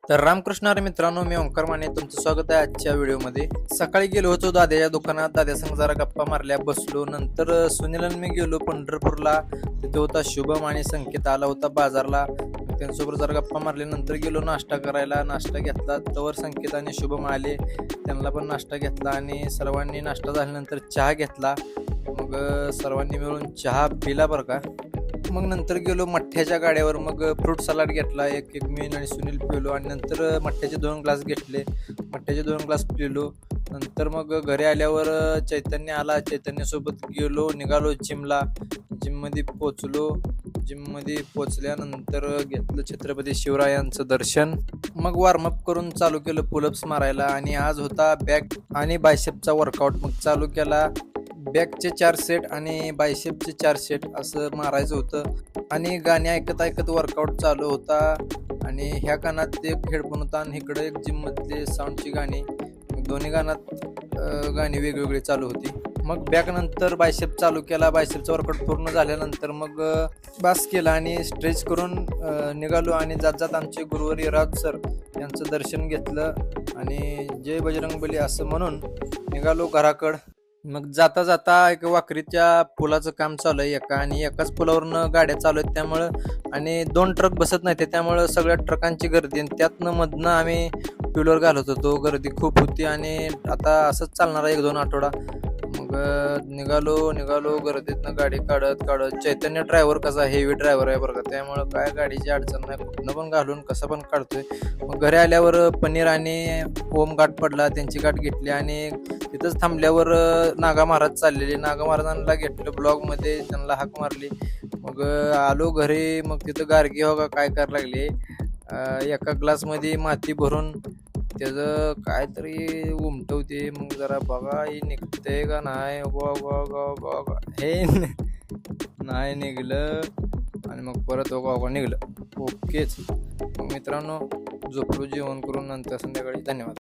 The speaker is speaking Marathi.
तर रामकृष्ण हरी मित्रांनो, मी ओंकार माने तुमचं स्वागत आहे आजच्या व्हिडिओमध्ये. सकाळी गेलो होतो दाद्याच्या दुकानात, दाद्यासंग जरा गप्पा मारल्या, बसलो. नंतर सुनील आणि मी गेलो पंढरपूरला. तिथे होता शुभम आणि संकेत आला होता बाजारला. त्यांच्यासोबत जरा गप्पा मारले. नंतर गेलो नाश्ता करायला, नाश्ता घेतला. तवर संकेत आणि शुभम आले, त्यांना पण नाश्ता घेतला आणि सर्वांनी नाश्ता झाल्यानंतर चहा घेतला. मग सर्वांनी मिळून चहा पिला बरं का. मग नंतर गेलो मठ्ठ्याच्या गाड्यावर. मग फ्रूट सलाड घेतला, एक मी आणि सुनील पिलो आणि नंतर मठ्ठ्याचे 2 ग्लास घेतले, मठ्ठ्याचे 2 ग्लास पिलो. नंतर मग घरी आल्यावर चैतन्य आला, चैतन्यासोबत गेलो, निघालो जिमला. जिममध्ये पोचलो. जिममध्ये पोचल्यानंतर घेतलं छत्रपती शिवरायांचं दर्शन. मग वॉर्मअप करून चालू केलं पुलअप्स मारायला. आणि आज होता बॅक आणि बायसेपचा वर्कआउट. मग चालू केला. बॅकचे 4 सेट आणि बायसेपचे 4 सेट असं मारायचं होतं. आणि गाणी ऐकत ऐकत वर्कआउट चालू होता. आणि ह्या कानात एक हेडफोन होता आणि इकडे एक जिममधले साऊंडची गाणी. दोन्ही गाण्यात गाणी वेगवेगळी चालू होती. मग बॅक नंतर बायसेप चालू केला. बायसेपचा वर्कआउट पूर्ण झाल्यानंतर मग बास केला आणि स्ट्रेच करून निघालो. आणि जात जात आमचे गुरुवारी राज सर यांचं दर्शन घेतलं आणि जय बजरंगबली असं म्हणून निघालो घराकडं. मग जाता जाता एक वाकरीच्या पुलाचं काम चालू आहे आणि एकाच पुलावरनं गाड्या चालू आहेत, त्यामुळं आणि 2 ट्रक बसत नाही त्यामुळं सगळ्या ट्रकांची गर्दी. आणि त्यातनं मधनं आम्ही टू व्हीलर घालत होतो. गर्दी खूप होती आणि आता असंच चालणार आहे 1-2 आठवडा. मग निघालो गर्दीतनं गाडी काढत. चैतन्य ड्रायव्हर कसा हेवी ड्रायव्हर आहे बरं का, त्यामुळं काय गाडीची अडचण नाही, कुठनं पण घालून कसं पण काढतोय. मग घरी आल्यावर पनीर आणि ओम गाठ पडला, त्यांची गाठ घेतली आणि तिथंच थांबल्यावर नागा महाराज चाललेले. नागा महाराजांना घेतलं ब्लॉगमध्ये, त्यांना हाक मारली. मग आलो घरी. मग तिथं गार्गी हो का काय करायला लागले, एका ग्लासमध्ये माती भरून त्याचं काहीतरी उमटवते. मग जरा बघा हे निघतंय का नाही. हे नाही निघलं आणि मग परत निघलं. ओकेच. मग मित्रांनो, झोपलो जेवण करून नंतर संध्याकाळी. धन्यवाद.